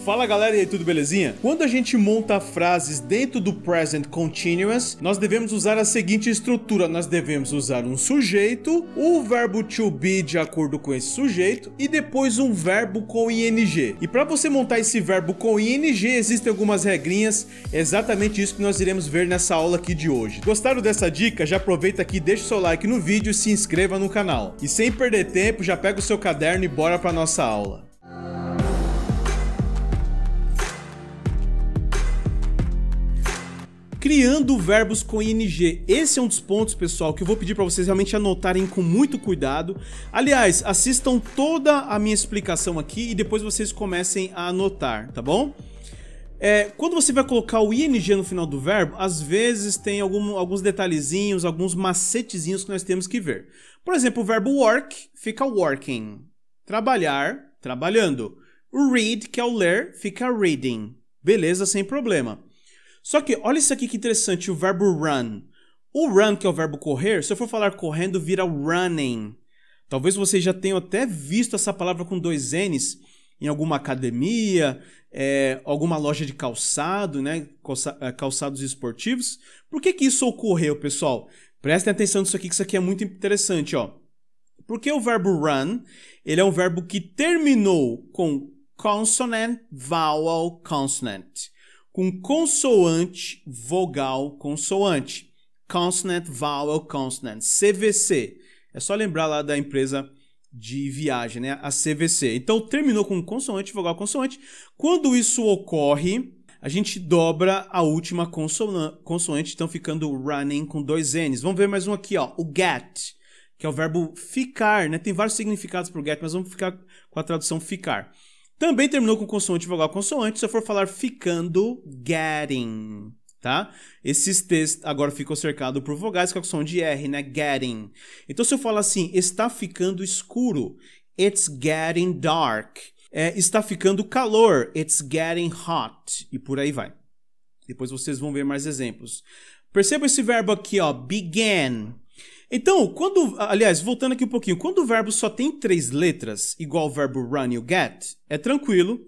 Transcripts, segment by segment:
Fala galera, e aí, tudo belezinha? Quando a gente monta frases dentro do Present Continuous, nós devemos usar a seguinte estrutura. Nós devemos usar um sujeito, o verbo to be de acordo com esse sujeito e depois um verbo com ing. E para você montar esse verbo com ing, existem algumas regrinhas, é exatamente isso que nós iremos ver nessa aula aqui de hoje. Gostaram dessa dica? Já aproveita aqui, deixa o seu like no vídeo e se inscreva no canal. E sem perder tempo, já pega o seu caderno e bora para nossa aula. Criando verbos com ing. Esse é um dos pontos, pessoal, que eu vou pedir para vocês realmente anotarem com muito cuidado. Aliás, assistam toda a minha explicação aqui e depois vocês comecem a anotar, tá bom? Quando você vai colocar o ing no final do verbo, às vezes tem alguns detalhezinhos, alguns macetezinhos que nós temos que ver. Por exemplo, o verbo work fica working. Trabalhar, trabalhando. O read, que é o ler, fica reading. Beleza, sem problema. Só que, olha isso aqui que interessante, o verbo run. O run, que é o verbo correr, se eu for falar correndo, vira running. Talvez vocês já tenham até visto essa palavra com dois N's em alguma academia, alguma loja de calçado, né? Calçados esportivos. Por que isso ocorreu, pessoal? Prestem atenção nisso aqui, que isso aqui é muito interessante, ó. Porque o verbo run, ele é um verbo que terminou com consonant, vowel, consonant. Com consoante, vogal, consoante. Consonant, vowel, consonant. CVC. É só lembrar lá da empresa de viagem, né? A CVC. Então, terminou com consoante, vogal, consoante. Quando isso ocorre, a gente dobra a última consoante, então ficando running com dois N's. Vamos ver mais um aqui, ó. O get, que é o verbo ficar, né? Tem vários significados para o get, mas vamos ficar com a tradução ficar. Também terminou com consoante, vogal, consoante. Se eu for falar ficando, getting, tá? Esses T's agora ficam cercados por vogais com a som de R, né? Getting. Então, se eu falar assim, está ficando escuro, it's getting dark. Está ficando calor, it's getting hot. E por aí vai. Depois vocês vão ver mais exemplos. Perceba esse verbo aqui, ó, began. Então, aliás, voltando aqui um pouquinho, quando o verbo só tem 3 letras, igual o verbo run e o get, é tranquilo,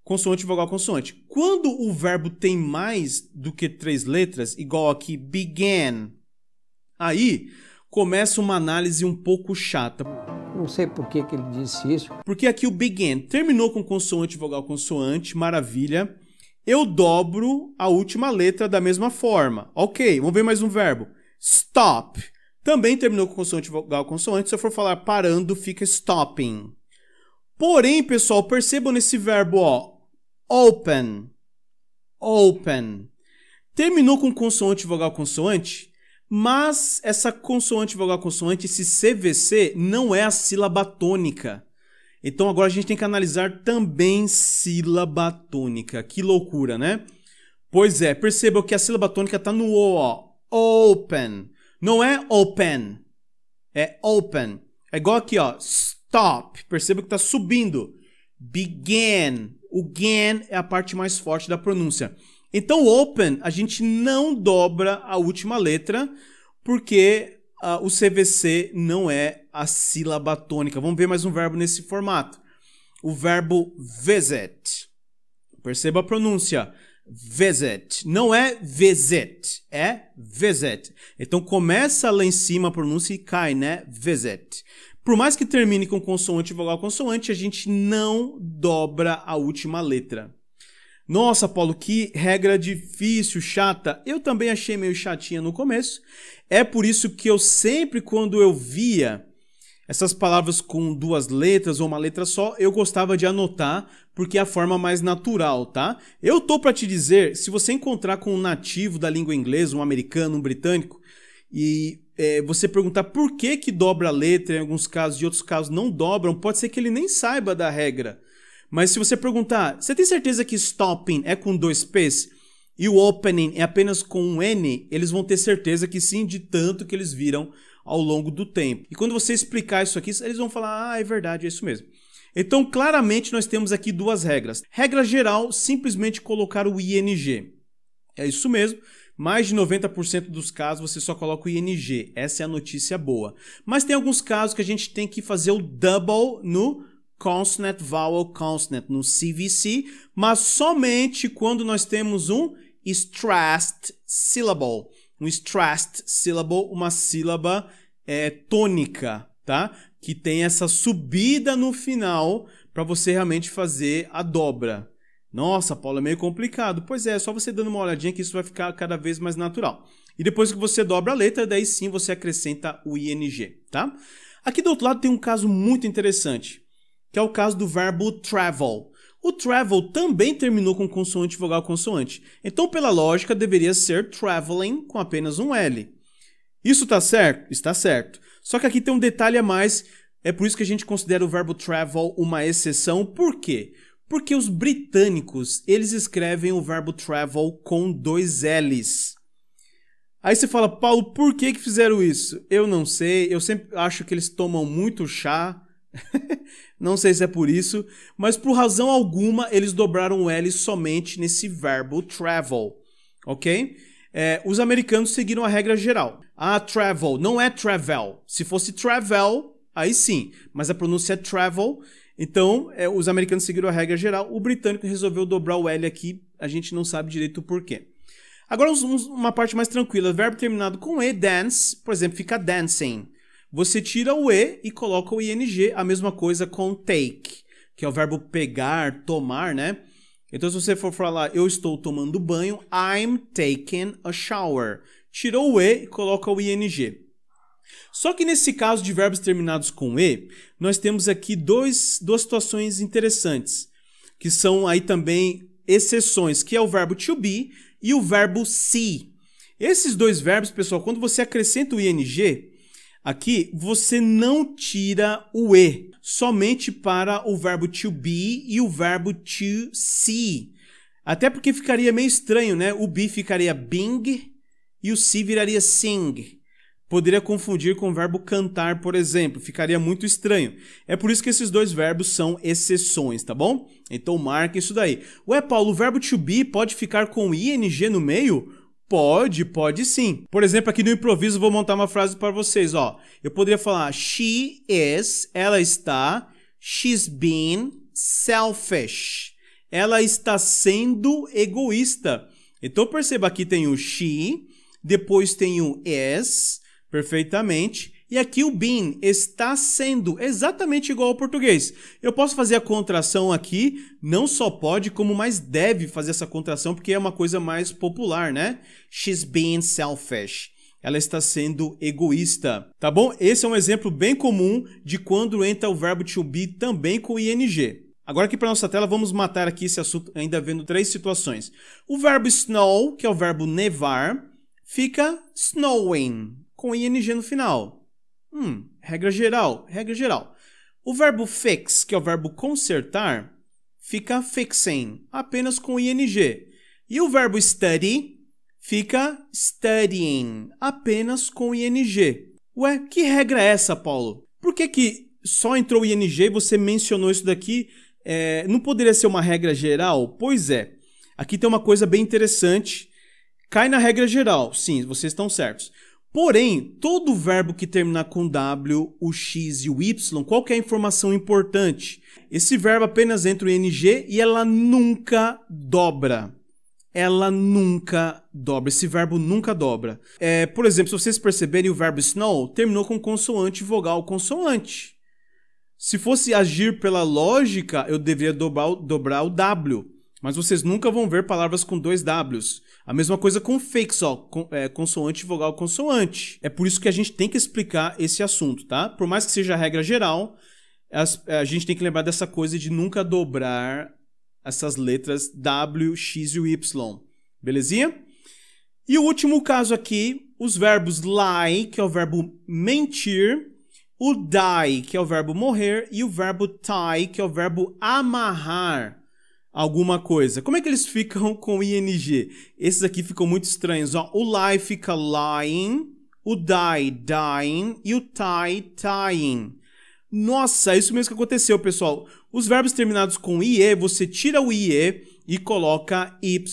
consoante, vogal, consoante. Quando o verbo tem mais do que 3 letras, igual aqui began, aí começa uma análise um pouco chata. Não sei por que ele disse isso. Porque aqui o began terminou com consoante, vogal, consoante, maravilha. Eu dobro a última letra da mesma forma. Ok, vamos ver mais um verbo. Stop. Também terminou com consoante, vogal, consoante. Se eu for falar parando, fica stopping. Porém, pessoal, percebam nesse verbo, ó, open. Open. Terminou com consoante, vogal, consoante, mas essa consoante, vogal, consoante, esse CVC, não é a sílaba tônica. Então, agora a gente tem que analisar também sílaba tônica. Que loucura, né? Pois é, percebam que a sílaba tônica está no O, ó. Open. Não é open, é open. É igual aqui, ó, stop. Perceba que está subindo. Began. O gan é a parte mais forte da pronúncia. Então, open, a gente não dobra a última letra, porque o CVC não é a sílaba tônica. Vamos ver mais um verbo nesse formato. O verbo visit. Perceba a pronúncia. Visit. Não é visit, é visit. Então começa lá em cima a pronúncia e cai, né? Visit. Por mais que termine com consoante, vogal, consoante, a gente não dobra a última letra. Nossa, Paulo, que regra difícil, chata. Eu também achei meio chatinha no começo. É por isso que eu sempre, quando eu via essas palavras com 2 letras ou uma letra só, eu gostava de anotar, porque é a forma mais natural, tá? Eu tô para te dizer, se você encontrar com um nativo da língua inglesa, um americano, um britânico, e você perguntar por que dobra a letra, em alguns casos, e outros casos não dobram, pode ser que ele nem saiba da regra. Mas se você perguntar, você tem certeza que stopping é com 2 P's e o opening é apenas com um N, eles vão ter certeza que sim, de tanto que eles viram ao longo do tempo. E quando você explicar isso aqui, eles vão falar, ah, é verdade, é isso mesmo. Então, claramente, nós temos aqui 2 regras. Regra geral, simplesmente colocar o ing. É isso mesmo. Mais de 90% dos casos você só coloca o ing. Essa é a notícia boa. Mas tem alguns casos que a gente tem que fazer o double no consonant, vowel, consonant no CVC, mas somente quando nós temos um stressed syllable. Um stressed syllable, uma sílaba tônica, tá? Que tem essa subida no final para você realmente fazer a dobra. Nossa, Paulo, é meio complicado. Pois é só você dando uma olhadinha que isso vai ficar cada vez mais natural. E depois que você dobra a letra, daí sim você acrescenta o ing, tá? Aqui do outro lado tem um caso muito interessante, que é o caso do verbo travel. O travel também terminou com consoante, vogal, consoante. Então, pela lógica, deveria ser traveling com apenas um L. Isso está certo? Está certo. Só que aqui tem um detalhe a mais, é por isso que a gente considera o verbo travel uma exceção. Por quê? Porque os britânicos, eles escrevem o verbo travel com 2 L's. Aí você fala, Paulo, por que fizeram isso? Eu não sei, eu sempre acho que eles tomam muito chá, não sei se é por isso, mas por razão alguma eles dobraram o L somente nesse verbo travel, ok? Os americanos seguiram a regra geral. Ah, travel, não é travel. Se fosse travel, aí sim, mas a pronúncia é travel. Então, os americanos seguiram a regra geral, o britânico resolveu dobrar o L aqui, a gente não sabe direito o porquê. Agora, uma parte mais tranquila, verbo terminado com E, dance, por exemplo, fica dancing. Você tira o E e coloca o ing, a mesma coisa com take, que é o verbo pegar, tomar, né? Então, se você for falar, eu estou tomando banho, I'm taking a shower. Tirou o E e coloca o ing. Só que nesse caso de verbos terminados com E, nós temos aqui duas situações interessantes, que são aí também exceções, que é o verbo to be e o verbo see. Esses dois verbos, pessoal, quando você acrescenta o ing, aqui você não tira o E, somente para o verbo to be e o verbo to see. Até porque ficaria meio estranho, né? O be ficaria being e o see viraria sing. Poderia confundir com o verbo cantar, por exemplo. Ficaria muito estranho. É por isso que esses dois verbos são exceções, tá bom? Então marque isso daí. Ué, Paulo, o verbo to be pode ficar com ing no meio? Pode sim. Por exemplo, aqui no improviso vou montar uma frase para vocês, ó. Eu poderia falar she is, ela está, she's been selfish. Ela está sendo egoísta. Então perceba, aqui tem o she, depois tem o is, perfeitamente. E aqui o been está sendo exatamente igual ao português. Eu posso fazer a contração aqui, não só pode, como mais deve fazer essa contração, porque é uma coisa mais popular, né? She's being selfish. Ela está sendo egoísta, tá bom? Esse é um exemplo bem comum de quando entra o verbo to be também com ing. Agora aqui para nossa tela, vamos matar aqui esse assunto ainda vendo 3 situações. O verbo snow, que é o verbo nevar, fica snowing, com ing no final. Regra geral. O verbo fix, que é o verbo consertar, fica fixing, apenas com ing. E o verbo study fica studying, apenas com ing. Ué, que regra é essa, Paulo? Por que só entrou ing e você mencionou isso daqui? Não poderia ser uma regra geral? Pois é. Aqui tem uma coisa bem interessante. Cai na regra geral. Sim, vocês estão certos. Porém, todo verbo que terminar com W, o X e o Y, qual que é a informação importante? Esse verbo apenas entra o ing e ela nunca dobra. Ela nunca dobra. Esse verbo nunca dobra. Por exemplo, se vocês perceberem, o verbo snow terminou com consoante, vogal, consoante. Se fosse agir pela lógica, eu deveria dobrar o W. Mas vocês nunca vão ver palavras com 2 Ws. A mesma coisa com fix, ó, consoante, vogal, consoante. É por isso que a gente tem que explicar esse assunto, tá? Por mais que seja a regra geral, a gente tem que lembrar dessa coisa de nunca dobrar essas letras W, X e Y. Belezinha? E o último caso aqui, os verbos lie, que é o verbo mentir, o die, que é o verbo morrer, e o verbo tie, que é o verbo amarrar alguma coisa. Como é que eles ficam com ing? Esses aqui ficam muito estranhos. Ó. O lie fica lying, o die, dying e o tie, tying. Nossa, é isso mesmo que aconteceu, pessoal. Os verbos terminados com ie, você tira o ie e coloca ying.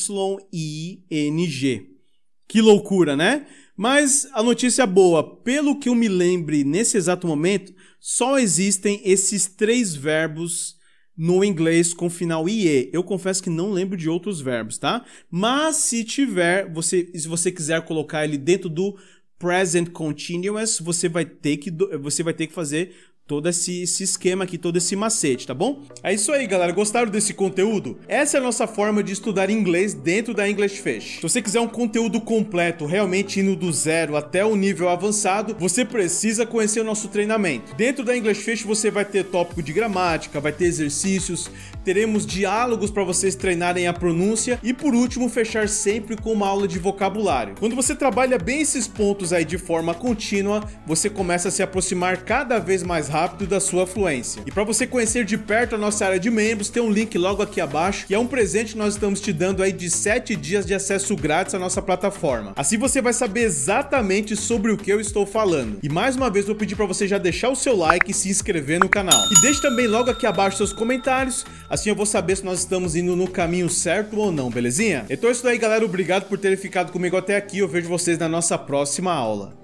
Que loucura, né? Mas a notícia boa, pelo que eu me lembre nesse exato momento, só existem esses 3 verbos no inglês com final IE. Eu confesso que não lembro de outros verbos, tá? Mas se tiver, se você quiser colocar ele dentro do present continuous, você vai ter que fazer todo esse esquema aqui, todo esse macete, tá bom? É isso aí, galera. Gostaram desse conteúdo? Essa é a nossa forma de estudar inglês dentro da English Fish. Se você quiser um conteúdo completo, realmente indo do 0 até o nível avançado, você precisa conhecer o nosso treinamento. Dentro da English Fish você vai ter tópico de gramática, vai ter exercícios, teremos diálogos para vocês treinarem a pronúncia e, por último, fechar sempre com uma aula de vocabulário. Quando você trabalha bem esses pontos aí de forma contínua, você começa a se aproximar cada vez mais rápido da sua fluência. E para você conhecer de perto a nossa área de membros, tem um link logo aqui abaixo, que é um presente que nós estamos te dando aí de 7 dias de acesso grátis à nossa plataforma. Assim você vai saber exatamente sobre o que eu estou falando. E mais uma vez vou pedir para você já deixar o seu like e se inscrever no canal. E deixe também logo aqui abaixo seus comentários, assim eu vou saber se nós estamos indo no caminho certo ou não, belezinha? Então é isso daí, galera. Obrigado por terem ficado comigo até aqui. Eu vejo vocês na nossa próxima aula.